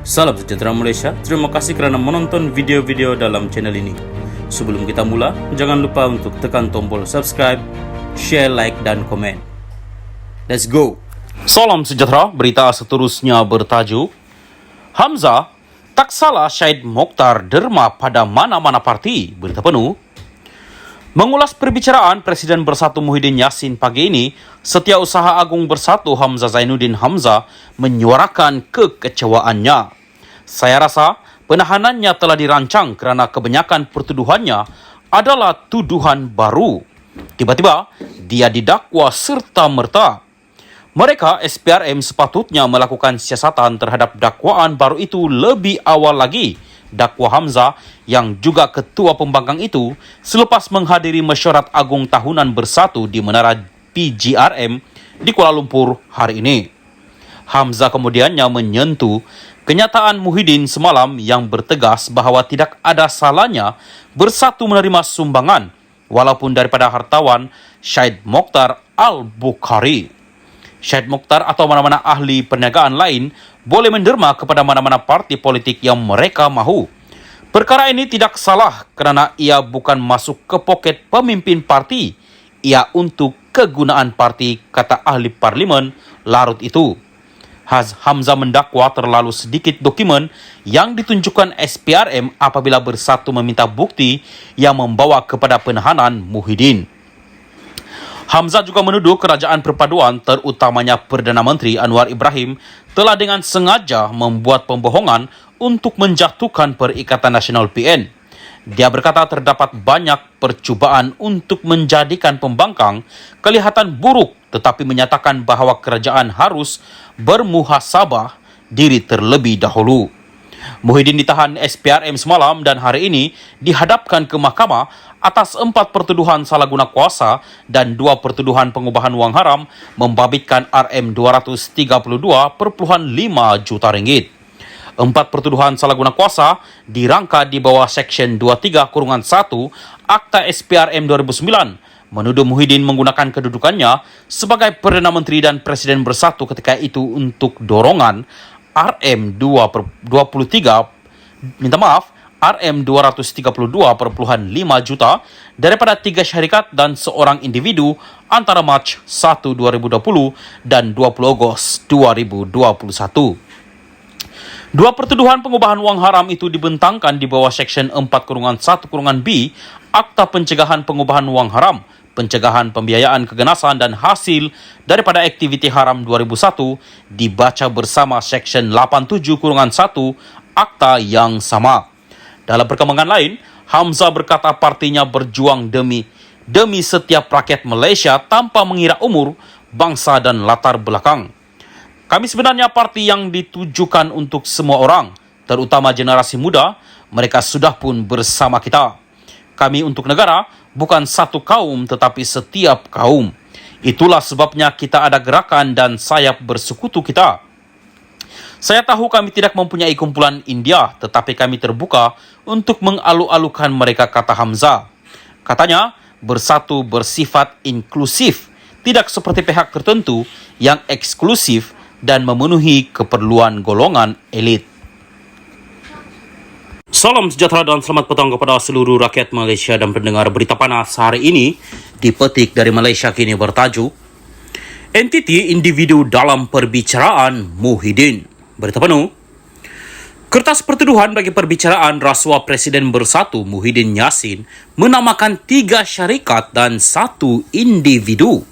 Salam sejahtera Malaysia, terima kasih kerana menonton video-video dalam channel ini. Sebelum kita mula, jangan lupa untuk tekan tombol subscribe, share, like dan komen. Let's go! Salam sejahtera, berita seterusnya bertajuk Hamzah, tak salah Syed Mokhtar derma pada mana-mana parti, berita penuh. Mengulas perbicaraan Presiden Bersatu Muhyiddin Yassin pagi ini, Setiausaha Agung Bersatu Hamzah Zainuddin Hamzah menyuarakan kekecewaannya. Saya rasa penahanannya telah dirancang kerana kebanyakan pertuduhannya adalah tuduhan baru. Tiba-tiba, dia didakwa serta-merta. Mereka SPRM sepatutnya melakukan siasatan terhadap dakwaan baru itu lebih awal lagi, dakwa Hamzah yang juga ketua pembangkang itu selepas menghadiri mesyuarat agung tahunan bersatu di Menara PGRM di Kuala Lumpur hari ini. Hamzah kemudiannya menyentuh kenyataan Muhyiddin semalam yang bertegas bahawa tidak ada salahnya bersatu menerima sumbangan walaupun daripada hartawan Syed Mokhtar Al-Bukhari. Syed Mokhtar atau mana-mana ahli perniagaan lain boleh menderma kepada mana-mana parti politik yang mereka mahu. Perkara ini tidak salah kerana ia bukan masuk ke poket pemimpin parti. Ia untuk kegunaan parti, kata ahli parlimen larut itu. Hamzah mendakwa terlalu sedikit dokumen yang ditunjukkan SPRM apabila bersatu meminta bukti yang membawa kepada penahanan Muhyiddin. Hamzah juga menuduh kerajaan perpaduan terutamanya Perdana Menteri Anwar Ibrahim telah dengan sengaja membuat pembohongan untuk menjatuhkan Perikatan Nasional PN. Dia berkata terdapat banyak percubaan untuk menjadikan pembangkang kelihatan buruk tetapi menyatakan bahawa kerajaan harus bermuhasabah diri terlebih dahulu. Muhyiddin ditahan SPRM semalam dan hari ini dihadapkan ke mahkamah atas 4 pertuduhan salah guna kuasa dan 2 pertuduhan pengubahan wang haram membabitkan RM232.5 juta ringgit. 4 pertuduhan salah guna kuasa dirangka di bawah Seksyen 23-1 Akta SPRM 2009 menuduh Muhyiddin menggunakan kedudukannya sebagai Perdana Menteri dan Presiden Bersatu ketika itu untuk dorongan RM232.5 juta daripada 3 syarikat dan seorang individu antara Mac 1, 2020 dan 20 Ogos 2021. 2 pertuduhan pengubahan wang haram itu dibentangkan di bawah Seksyen 4-1-B Akta Pencegahan Pengubahan Wang Haram, Pencegahan Pembiayaan Keganasan dan Hasil daripada Aktiviti Haram 2001 dibaca bersama Seksyen 87-1 Akta yang sama. Dalam perkembangan lain, Hamzah berkata partinya berjuang demi setiap rakyat Malaysia tanpa mengira umur, bangsa dan latar belakang. Kami sebenarnya parti yang ditujukan untuk semua orang, terutama generasi muda. Mereka sudah pun bersama kita. Kami untuk negara, bukan satu kaum tetapi setiap kaum. Itulah sebabnya kita ada gerakan dan sayap bersekutu kita. Saya tahu kami tidak mempunyai kumpulan India, tetapi kami terbuka untuk mengalu-alukan mereka, kata Hamzah. Katanya, bersatu bersifat inklusif, tidak seperti pihak tertentu yang eksklusif dan memenuhi keperluan golongan elit. Salam sejahtera dan selamat petang kepada seluruh rakyat Malaysia dan pendengar berita panas hari ini. Dipetik dari Malaysia Kini bertajuk Entiti Individu dalam Perbicaraan Muhyiddin. Berita penuh. Kertas pertuduhan bagi perbicaraan rasuah Presiden Bersatu Muhyiddin Yassin menamakan 3 syarikat dan 1 individu.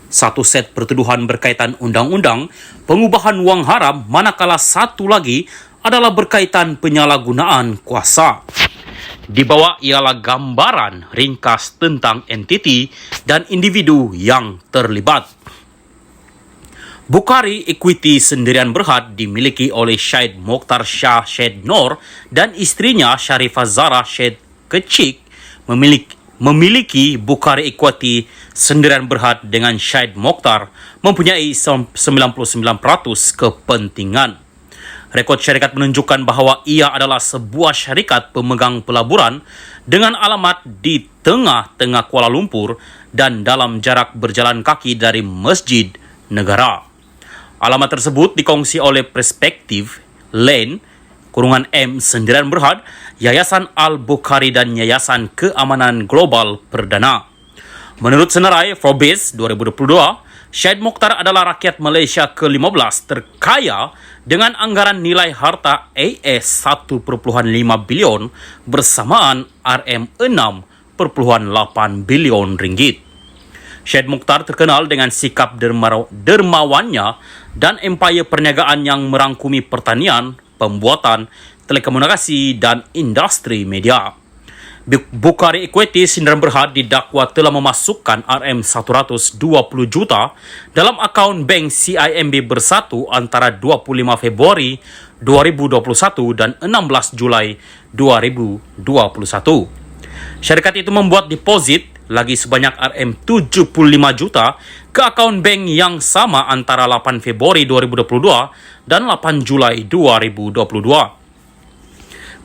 1 set pertuduhan berkaitan undang-undang pengubahan wang haram, manakala 1 lagi adalah berkaitan penyalahgunaan kuasa. Di bawah ialah gambaran ringkas tentang entiti dan individu yang terlibat. Bukhari Equity Sendirian Berhad dimiliki oleh Syed Mokhtar Shah Syed Noor dan isterinya Sharifah Zara Syed Kecik. Memiliki Bukhari Equity Sendirian Berhad dengan Syed Mokhtar mempunyai 99% kepentingan. Rekod syarikat menunjukkan bahawa ia adalah sebuah syarikat pemegang pelaburan dengan alamat di tengah-tengah Kuala Lumpur dan dalam jarak berjalan kaki dari Masjid Negara. Alamat tersebut dikongsi oleh Perspektif, Lane, M9 Berhad, Yayasan Al-Bukhari dan Yayasan Keamanan Global Perdana. Menurut senarai Forbes 2022, Syed Mokhtar adalah rakyat Malaysia ke-15 terkaya dengan anggaran nilai harta AS 1.5 bilion bersamaan RM6.8 bilion ringgit. Syed Mokhtar terkenal dengan sikap dermawannya dan empayar perniagaan yang merangkumi pertanian, pembuatan, telekomunikasi dan industri media. Bukhari Equity Sdn Berhad didakwa telah memasukkan RM120 juta dalam akaun bank CIMB Bersatu antara 25 Februari 2021 dan 16 Julai 2021. Syarikat itu membuat deposit lagi sebanyak RM75 juta ke akaun bank yang sama antara 8 Februari 2022 dan 8 Julai 2022.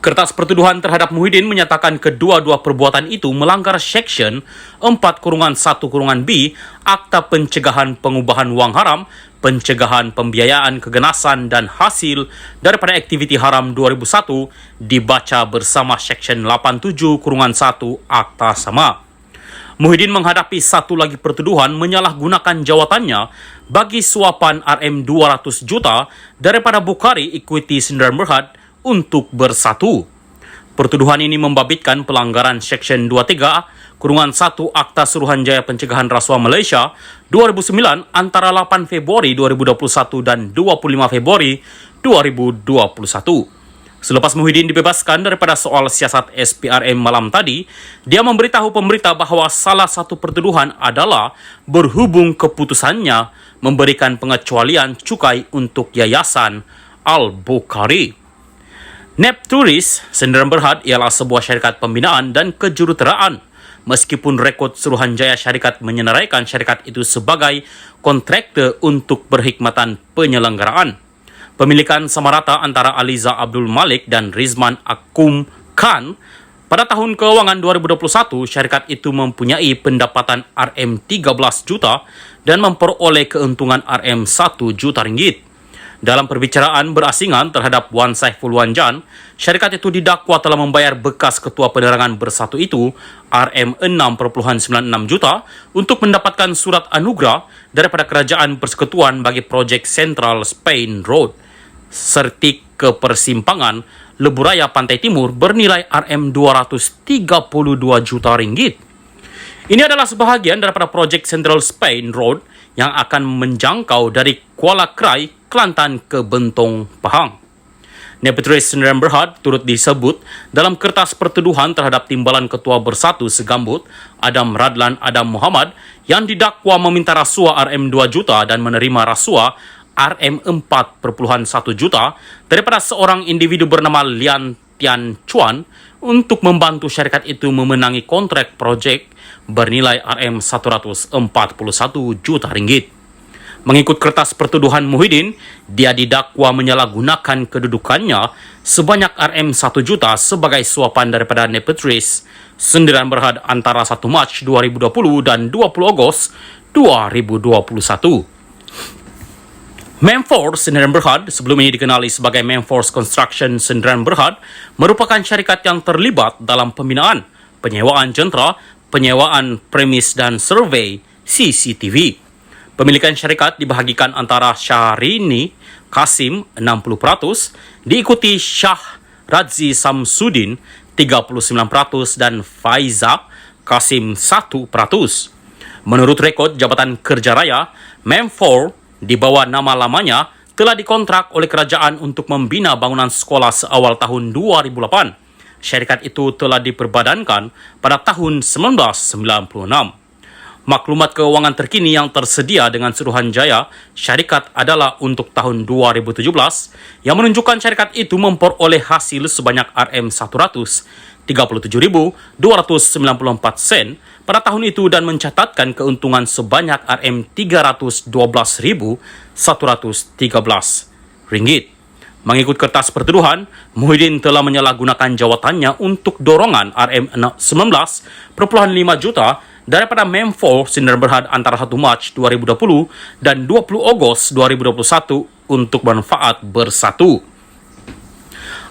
Kertas pertuduhan terhadap Muhyiddin menyatakan kedua-dua perbuatan itu melanggar Seksyen 4-1-B Akta Pencegahan Pengubahan Wang Haram, Pencegahan Pembiayaan Keganasan dan Hasil daripada Aktiviti Haram 2001 dibaca bersama Seksyen 87-1 Akta sama. Muhyiddin menghadapi satu lagi pertuduhan menyalahgunakan jawatannya bagi suapan RM200 juta daripada Bukhari Equity Sdn Berhad untuk Bersatu. Pertuduhan ini membabitkan pelanggaran Seksyen 23-1 Akta Suruhanjaya Pencegahan Rasuah Malaysia 2009 antara 8 Februari 2021 dan 25 Februari 2021. Selepas Muhyiddin dibebaskan daripada soal siasat SPRM malam tadi, dia memberitahu pemberita bahawa salah satu pertuduhan adalah berhubung keputusannya memberikan pengecualian cukai untuk Yayasan Al-Bukhari. Nepturis Sdn Berhad ialah sebuah syarikat pembinaan dan kejuruteraan. Meskipun rekod Suruhanjaya Syarikat menyenaraikan syarikat itu sebagai kontraktor untuk berkhidmatan penyelenggaraan. Pemilikan sama rata antara Aliza Abdul Malik dan Rizman Akum Khan. Pada tahun keuangan 2021, syarikat itu mempunyai pendapatan RM13 juta dan memperoleh keuntungan RM1 juta ringgit. Dalam perbicaraan berasingan terhadap Wan Saiful Wanjan, syarikat itu didakwa telah membayar bekas ketua penerangan Bersatu itu RM6.96 juta untuk mendapatkan surat anugerah daripada Kerajaan Persekutuan bagi projek Central Spain Road, sertik kepersimpangan Leburaya Pantai Timur bernilai RM232 juta ringgit. Ini adalah sebahagian daripada projek Central Spain Road yang akan menjangkau dari Kuala Krai, Kelantan ke Bentong, Pahang. Nepturis Sdn Berhad turut disebut dalam kertas pertuduhan terhadap timbalan Ketua Bersatu Segambut, Adam Radlan Adam Muhammad, yang didakwa meminta rasuah RM2 juta dan menerima rasuah RM4.1 juta daripada seorang individu bernama Lian Tian Chuan untuk membantu syarikat itu memenangi kontrak projek bernilai RM141 juta ringgit. Mengikut kertas pertuduhan Muhyiddin, dia didakwa menyalahgunakan kedudukannya sebanyak RM1 juta sebagai suapan daripada Nepturis Sdn Berhad antara 1 Mac 2020 dan 20 Ogos 2021. Memforce Sdn Berhad, sebelum ini dikenali sebagai Memforce Construction Sdn Berhad, merupakan syarikat yang terlibat dalam pembinaan, penyewaan jentera, penyewaan premis dan survei CCTV. Pemilikan syarikat dibahagikan antara Syahrini Kasim 60%, diikuti Syah Radzi Samsudin 39% dan Faiza Kasim 1%. Menurut rekod Jabatan Kerja Raya, Mem4 di bawah nama lamanya telah dikontrak oleh kerajaan untuk membina bangunan sekolah seawal tahun 2008. Syarikat itu telah diperbadankan pada tahun 1996. Maklumat keuangan terkini yang tersedia dengan Suruhanjaya Syarikat adalah untuk tahun 2017 yang menunjukkan syarikat itu memperoleh hasil sebanyak RM137.294 sen pada tahun itu dan mencatatkan keuntungan sebanyak RM312.113 ringgit. Mengikut kertas pertuduhan, Muhyiddin telah menyalahgunakan jawatannya untuk dorongan RM19.5 juta daripada Mem4 Sdn Berhad antara 1 Mac 2020 dan 20 Ogos 2021 untuk manfaat Bersatu.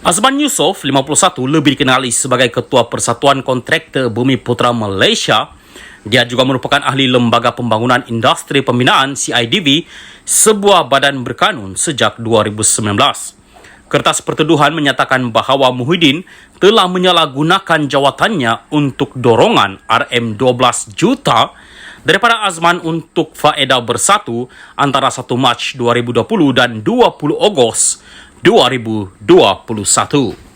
Azman Yusof, 51, lebih dikenali sebagai Ketua Persatuan Kontraktor Bumi Putra Malaysia. Dia juga merupakan ahli Lembaga Pembangunan Industri Pembinaan CIDV, sebuah badan berkanun sejak 2019. Kertas pertuduhan menyatakan bahawa Muhyiddin telah menyalahgunakan jawatannya untuk dorongan RM12 juta daripada Azman untuk faedah bersatu antara 1 Mac 2020 dan 20 Ogos 2021.